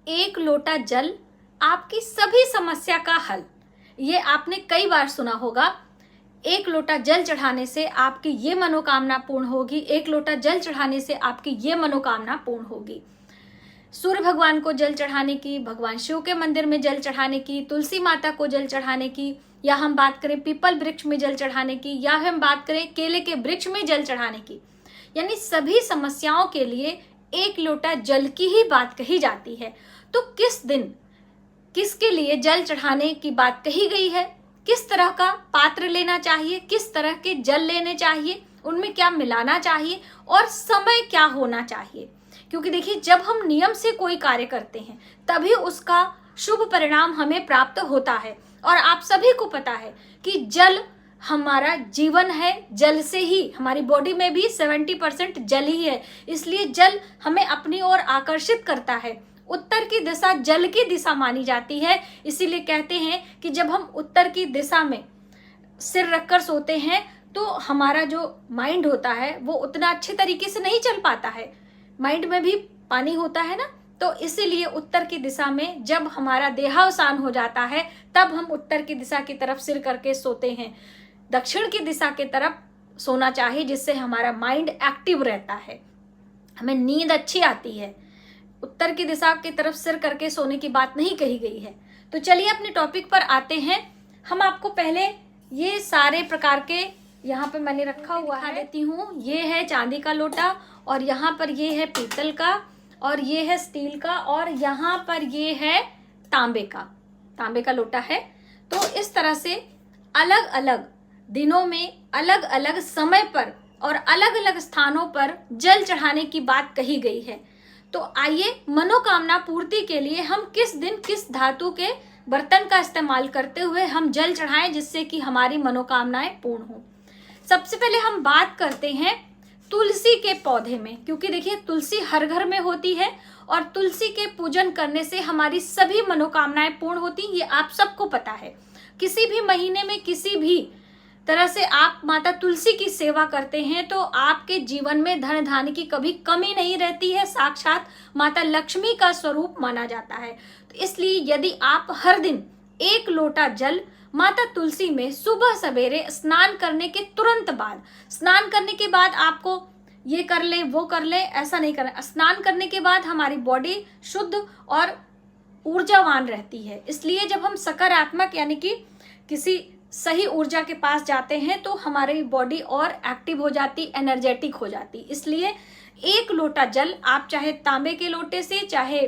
एक लोटा जल आपकी सभी समस्या का हल। ये आपने कई बार सुना होगा। एक लोटा जल चढ़ाने से आपकी ये मनोकामना पूर्ण होगी, एक लोटा जल चढ़ाने से आपकी ये मनोकामना पूर्ण होगी। सूर्य भगवान को जल चढ़ाने की, भगवान शिव के मंदिर में जल चढ़ाने की, तुलसी माता को जल चढ़ाने की, या हम बात करें पीपल वृक्ष में जल चढ़ाने की, या हम बात करें केले के वृक्ष में जल चढ़ाने की, यानी सभी समस्याओं के लिए एक लोटा जल की ही बात कही जाती है। तो किस दिन किसके लिए जल चढ़ाने की बात कही गई है, किस तरह का पात्र लेना चाहिए, किस तरह के जल लेने चाहिए, उनमें क्या मिलाना चाहिए और समय क्या होना चाहिए। क्योंकि देखिए, जब हम नियम से कोई कार्य करते हैं तभी उसका शुभ परिणाम हमें प्राप्त होता है। और आप सभी को पता है कि जल हमारा जीवन है, जल से ही हमारी बॉडी में भी 70% जल ही है, इसलिए जल हमें अपनी ओर आकर्षित करता है। उत्तर की दिशा जल की दिशा मानी जाती है, इसीलिए कहते हैं कि जब हम उत्तर की दिशा में सिर रखकर सोते हैं तो हमारा जो माइंड होता है वो उतना अच्छे तरीके से नहीं चल पाता है। माइंड में भी पानी होता है ना, तो इसीलिए उत्तर की दिशा में जब हमारा देहावसान हो जाता है तब हम उत्तर की दिशा की तरफ सिर करके सोते हैं। दक्षिण की दिशा की तरफ सोना चाहिए, जिससे हमारा माइंड एक्टिव रहता है, हमें नींद अच्छी आती है। उत्तर की दिशा की तरफ सिर करके सोने की बात नहीं कही गई है। तो चलिए अपने टॉपिक पर आते हैं। हम आपको पहले ये सारे प्रकार के यहाँ पे मैंने रखा हुआ है देती हूँ। ये है चांदी का लोटा, और यहाँ पर ये है पीतल का, और ये है स्टील का, और यहाँ पर ये है तांबे का लोटा है। तो इस तरह से अलग अलग दिनों में अलग अलग समय पर और अलग अलग स्थानों पर जल चढ़ाने की बात कही गई है। तो आइए मनोकामना पूर्ति के लिए हम किस दिन किस धातु के बर्तन का इस्तेमाल करते हुए हम जल चढ़ाएं, जिससे कि हमारी मनोकामनाएं पूर्ण हो। सबसे पहले हम बात करते हैं तुलसी के पौधे में, क्योंकि देखिए तुलसी हर घर में होती है और तुलसी के पूजन करने से हमारी सभी मनोकामनाएं पूर्ण होती, ये आप सबको पता है। किसी भी महीने में किसी भी तरह से आप माता तुलसी की सेवा करते हैं तो आपके जीवन में धन धान्य की कभी कमी नहीं रहती है। साक्षात माता लक्ष्मी का स्वरूप माना जाता है। तो इसलिए यदि आप हर दिन एक लोटा जल माता तुलसी में सुबह सवेरे स्नान करने के तुरंत बाद, स्नान करने के बाद आपको ये कर लें वो कर लें ऐसा नहीं करना। स्नान करने के बाद हमारी बॉडी शुद्ध और ऊर्जावान रहती है, इसलिए जब हम सकारात्मक यानी कि किसी सही ऊर्जा के पास जाते हैं तो हमारी बॉडी और एक्टिव हो जाती, एनर्जेटिक हो जाती। इसलिए एक लोटा जल आप चाहे तांबे के लोटे से, चाहे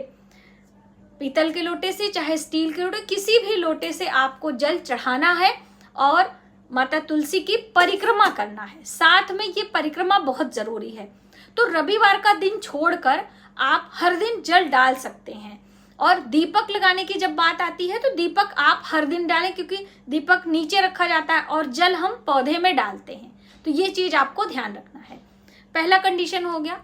पीतल के लोटे से, चाहे स्टील के लोटे, किसी भी लोटे से आपको जल चढ़ाना है और माता तुलसी की परिक्रमा करना है। साथ में ये परिक्रमा बहुत जरूरी है। तो रविवार का दिन छोड़कर आप हर दिन जल डाल सकते हैं। और दीपक लगाने की जब बात आती है तो दीपक आप हर दिन डालें, क्योंकि दीपक नीचे रखा जाता है और जल हम पौधे में डालते हैं। तो ये चीज आपको ध्यान रखना है। पहला कंडीशन हो गया।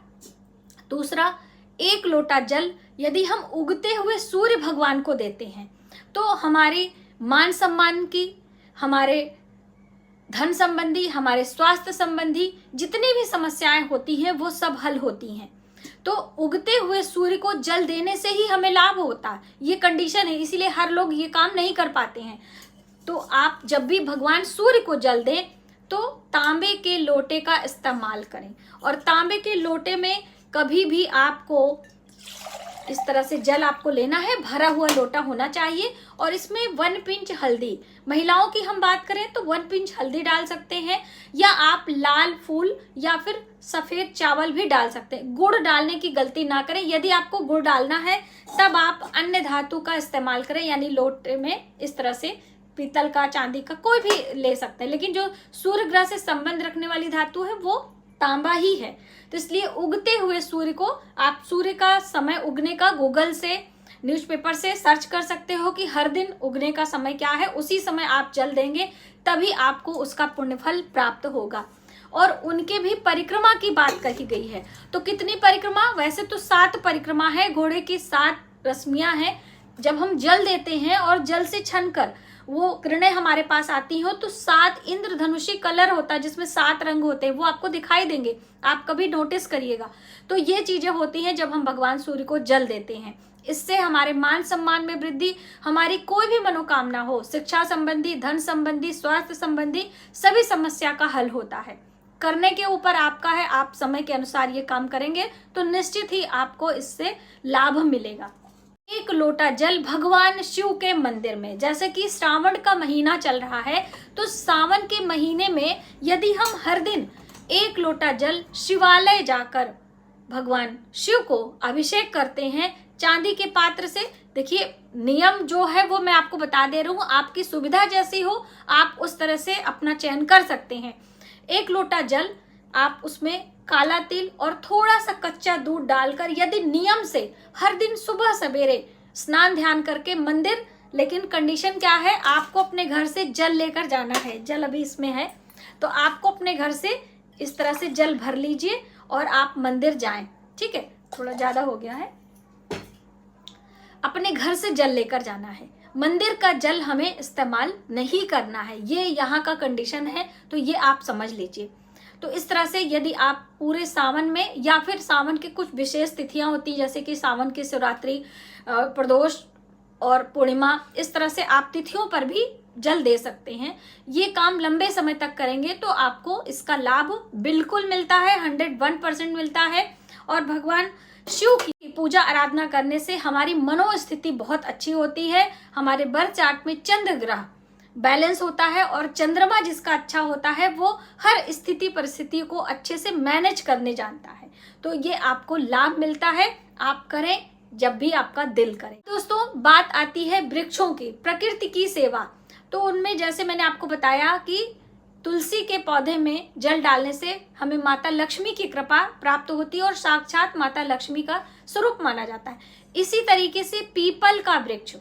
दूसरा, एक लोटा जल यदि हम उगते हुए सूर्य भगवान को देते हैं तो हमारे मान सम्मान की, हमारे धन संबंधी, हमारे स्वास्थ्य संबंधी जितनी भी समस्याएं होती हैं वो सब हल होती हैं। तो उगते हुए सूर्य को जल देने से ही हमें लाभ होता है, ये कंडीशन है। इसीलिए हर लोग ये काम नहीं कर पाते हैं। तो आप जब भी भगवान सूर्य को जल दें तो तांबे के लोटे का इस्तेमाल करें, और तांबे के लोटे में कभी भी आपको इस तरह से जल आपको लेना है, भरा हुआ लोटा होना चाहिए, और इसमें 1 पिंच हल्दी, महिलाओं की हम बात करें तो 1 पिंच हल्दी डाल सकते हैं, या आप लाल फूल या फिर सफेद चावल भी डाल सकते हैं। गुड़ डालने की गलती ना करें। यदि आपको गुड़ डालना है तब आप अन्य धातु का इस्तेमाल करें, यानी लोटे में इस तरह से पीतल का, चांदी का, कोई भी ले सकते हैं, लेकिन जो सूर्य ग्रह से संबंध रखने वाली धातु है वो तांबा ही है। तो इसलिए उगते हुए सूर्य को आप सूर्य का समय उगने का गूगल से, न्यूज़पेपर से सर्च कर सकते हो कि हर दिन उगने का समय क्या है, उसी समय आप जल देंगे, तभी आपको उसका पुण्यफल प्राप्त होगा। और उनके भी परिक्रमा की बात कही गई है। तो कितनी परिक्रमा? वैसे तो 7 परिक्रमा है, घोड़े की 7 रश्मियां हैं। जब हम जल देते हैं और जल से छनकर वो किरणें हमारे पास आती हो तो 7 इंद्रधनुषी कलर होता है, जिसमें 7 रंग होते हैं, वो आपको दिखाई देंगे, आप कभी नोटिस करिएगा। तो ये चीजें होती हैं जब हम भगवान सूर्य को जल देते हैं। इससे हमारे मान सम्मान में वृद्धि, हमारी कोई भी मनोकामना हो, शिक्षा संबंधी, धन संबंधी, स्वास्थ्य संबंधी सभी समस्या का हल होता है। करने के ऊपर आपका है, आप समय के अनुसार ये काम करेंगे तो निश्चित ही आपको इससे लाभ मिलेगा। 1 लोटा जल भगवान शिव के मंदिर में, जैसे कि श्रावण का महीना चल रहा है, तो सावन के महीने में यदि हम हर दिन 1 लोटा जल शिवालय जाकर भगवान शिव को अभिषेक करते हैं चांदी के पात्र से। देखिए नियम जो है वो मैं आपको बता दे रहा हूँ, आपकी सुविधा जैसी हो आप उस तरह से अपना चयन कर सकते हैं। 1 लोटा जल आप उसमें काला तिल और थोड़ा सा कच्चा दूध डालकर यदि नियम से हर दिन सुबह सवेरे स्नान ध्यान करके मंदिर, लेकिन कंडीशन क्या है, आपको अपने घर से जल लेकर जाना है। जल अभी इसमें है तो आपको अपने घर से इस तरह से जल भर लीजिए और आप मंदिर जाएं। ठीक है, थोड़ा ज्यादा हो गया है। अपने घर से जल लेकर जाना है, मंदिर का जल हमें इस्तेमाल नहीं करना है, ये यहाँ का कंडीशन है, तो ये आप समझ लीजिए। तो इस तरह से यदि आप पूरे सावन में या फिर सावन की कुछ विशेष तिथियां होती जैसे कि सावन की शिवरात्रि, प्रदोष और पूर्णिमा, इस तरह से आप तिथियों पर भी जल दे सकते हैं। ये काम लंबे समय तक करेंगे तो आपको इसका लाभ बिल्कुल मिलता है, 101% मिलता है। और भगवान शिव की पूजा आराधना करने से हमारी मनोस्थिति बहुत अच्छी होती है। हमारे बर्थ चार्ट में चंद्र ग्रह बैलेंस होता है और चंद्रमा जिसका अच्छा होता है वो हर स्थिति परिस्थिति को अच्छे से मैनेज करने जानता है। तो ये आपको लाभ मिलता है, आप करें जब भी आपका दिल करे। दोस्तों बात आती है वृक्षों की, प्रकृति की सेवा। तो उनमें जैसे मैंने आपको बताया कि तुलसी के पौधे में जल डालने से हमें माता लक्ष्मी की कृपा प्राप्त होती है और साक्षात माता लक्ष्मी का स्वरूप माना जाता है। इसी तरीके से पीपल का वृक्ष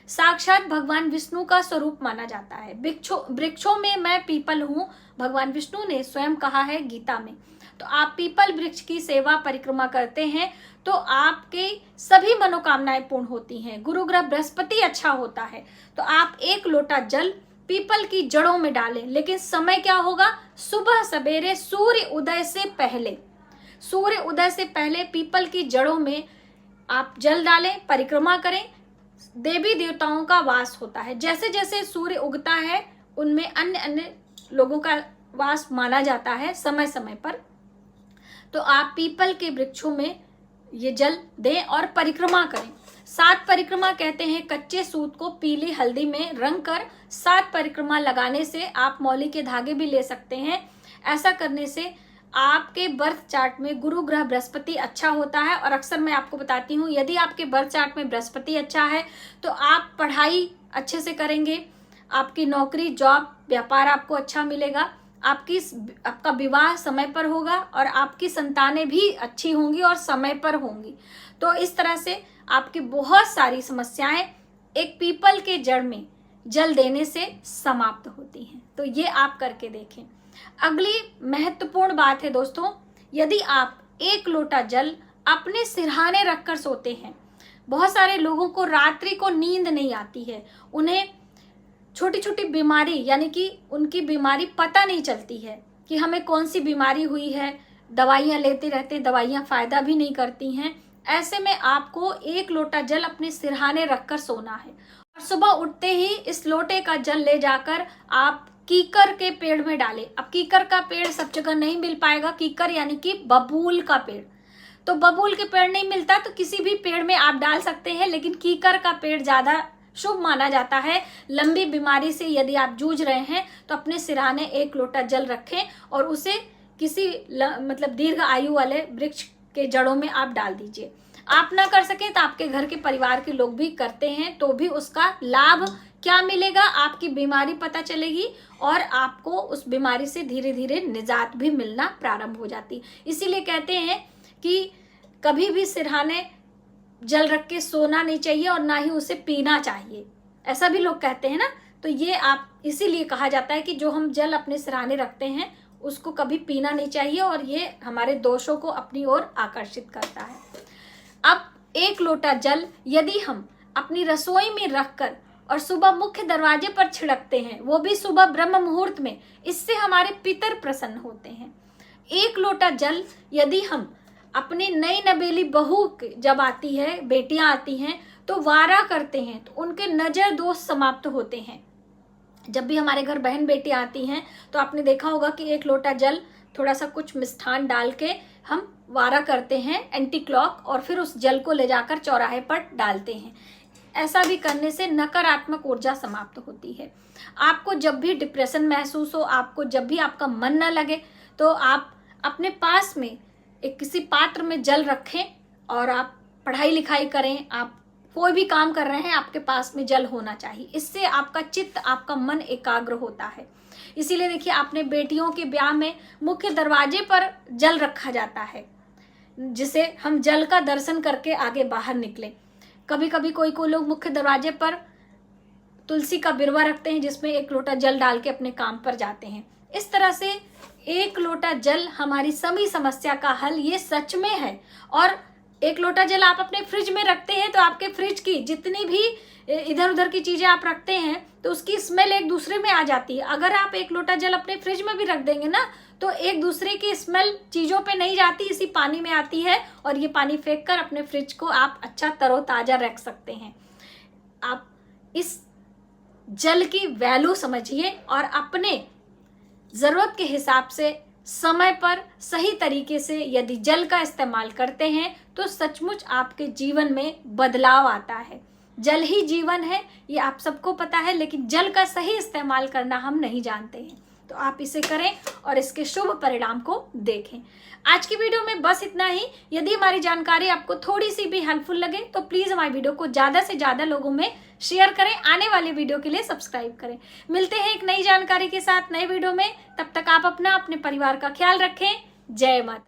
साक्षात भगवान विष्णु का स्वरूप माना जाता है। वृक्षों में मैं पीपल हूँ, भगवान विष्णु ने स्वयं कहा है गीता में। तो आप पीपल वृक्ष की सेवा परिक्रमा करते हैं तो आपके सभी मनोकामनाएं पूर्ण होती हैं। गुरु ग्रह बृहस्पति अच्छा होता है। तो आप 1 लोटा जल पीपल की जड़ों में डालें, लेकिन समय क्या होगा, सुबह सवेरे सूर्य उदय से पहले, सूर्य उदय से पहले पीपल की जड़ों में आप जल डालें, परिक्रमा करें। देवी देवताओं का वास होता है, जैसे जैसे सूर्य उगता है उनमें अन्य अन्य लोगों का वास माना जाता है समय समय पर। तो आप पीपल के वृक्षों में ये जल दें और परिक्रमा करें। 7 परिक्रमा कहते हैं, कच्चे सूत को पीली हल्दी में रंग कर 7 परिक्रमा लगाने से आप मौली के धागे भी ले सकते हैं। ऐसा करने से आपके बर्थ चार्ट में गुरु ग्रह बृहस्पति अच्छा होता है। और अक्सर मैं आपको बताती हूँ यदि आपके बर्थ चार्ट में बृहस्पति अच्छा है तो आप पढ़ाई अच्छे से करेंगे, आपकी नौकरी जॉब व्यापार आपको अच्छा मिलेगा, आपका विवाह समय पर होगा और आपकी संतानें भी अच्छी होंगी और समय पर होंगी। तो इस तरह से आपकी बहुत सारी समस्याएं एक पीपल के जड़ में जल देने से समाप्त होती हैं। तो ये आप करके देखें। अगली महत्वपूर्ण बात है दोस्तों, यदि आप 1 लोटा जल अपने सिरहाने रखकर सोते हैं। बहुत सारे लोगों को रात्रि को नींद नहीं आती है, उन्हें छोटी छोटी बीमारी यानी कि उनकी बीमारी पता नहीं चलती है कि हमें कौन सी बीमारी हुई है, दवाइयाँ लेते रहते, दवाइयाँ फायदा भी नहीं करती हैं। ऐसे में आपको 1 लोटा जल अपने सिरहाने रखकर सोना है और सुबह उठते ही इस लोटे का जल ले जाकर आप कीकर के पेड़ में डालें। अब कीकर का पेड़ सब जगह नहीं मिल पाएगा, कीकर यानी कि बबूल का पेड़, तो बबूल के पेड़ नहीं मिलता तो किसी भी पेड़ में आप डाल सकते हैं, लेकिन कीकर का पेड़ ज्यादा शुभ माना जाता है। लंबी बीमारी से यदि आप जूझ रहे हैं तो अपने सिरहाने 1 लोटा जल रखें और उसे किसी मतलब दीर्घ आयु वाले वृक्ष के जड़ों में आप डाल दीजिए। आप ना कर सके तो आपके घर के परिवार के लोग भी करते हैं तो भी उसका लाभ क्या मिलेगा, आपकी बीमारी पता चलेगी और आपको उस बीमारी से धीरे धीरे निजात भी मिलना प्रारंभ हो जाती। इसीलिए कहते हैं कि कभी भी सिरहाने जल रख के सोना नहीं चाहिए और ना ही उसे पीना चाहिए, ऐसा भी लोग कहते हैं ना। तो ये आप इसीलिए कहा जाता है कि जो हम जल अपने सिरहाने रखते हैं उसको कभी पीना नहीं चाहिए और ये हमारे दोषों को अपनी ओर आकर्षित करता है। अब 1 लोटा जल यदि हम अपनी रसोई में रखकर और सुबह मुख्य दरवाजे पर छिड़कते हैं, वो भी सुबह ब्रह्म मुहूर्त में, इससे हमारे पितर प्रसन्न होते हैं। 1 लोटा जल यदि हम अपनी नई नवेली बहू जब आती है, बेटियां आती हैं तो वारा करते हैं, तो उनके नजर दोष समाप्त होते हैं। जब भी हमारे घर बहन बेटी आती हैं तो आपने देखा होगा कि एक लोटा जल, थोड़ा सा कुछ मिष्ठान डाल के हम वारा करते हैं एंटी क्लॉक, और फिर उस जल को ले जाकर चौराहे पर डालते हैं। ऐसा भी करने से नकारात्मक ऊर्जा समाप्त होती है। आपको जब भी डिप्रेशन महसूस हो, आपको जब भी आपका मन न लगे, तो आप अपने पास में एक किसी पात्र में जल रखें और आप पढ़ाई लिखाई करें, आप कोई भी काम कर रहे हैं, आपके पास में जल होना चाहिए। इससे आपका चित्त, आपका मन एकाग्र होता है। इसीलिए देखिए, आपने बेटियों के ब्याह में मुख्य दरवाजे पर जल रखा जाता है, जिसे हम जल का दर्शन करके आगे बाहर निकलें। कभी कभी कोई लोग मुख्य दरवाजे पर तुलसी का बिरवा रखते हैं, जिसमें एक लोटा जल डाल के अपने काम पर जाते हैं। इस तरह से एक लोटा जल हमारी सभी समस्या का हल, ये सच में है। और एक लोटा जल आप अपने फ्रिज में रखते हैं तो आपके फ्रिज की जितनी भी इधर उधर की चीजें आप रखते हैं तो उसकी स्मेल एक दूसरे में आ जाती है। अगर आप एक लोटा जल अपने फ्रिज में भी रख देंगे ना, तो एक दूसरे की स्मेल चीजों पे नहीं जाती, इसी पानी में आती है, और ये पानी फेंक कर अपने फ्रिज को आप अच्छा तरोताजा रख सकते हैं। आप इस जल की वैल्यू समझिए और अपने जरूरत के हिसाब से समय पर सही तरीके से यदि जल का इस्तेमाल करते हैं तो सचमुच आपके जीवन में बदलाव आता है। जल ही जीवन है, ये आप सबको पता है, लेकिन जल का सही इस्तेमाल करना हम नहीं जानते हैं। तो आप इसे करें और इसके शुभ परिणाम को देखें। आज की वीडियो में बस इतना ही। यदि हमारी जानकारी आपको थोड़ी सी भी हेल्पफुल लगे तो प्लीज हमारी वीडियो को ज्यादा से ज्यादा लोगों में शेयर करें। आने वाले वीडियो के लिए सब्सक्राइब करें। मिलते हैं एक नई जानकारी के साथ नए वीडियो में। तब तक आप अपना, अपने परिवार का ख्याल रखें। जय माता।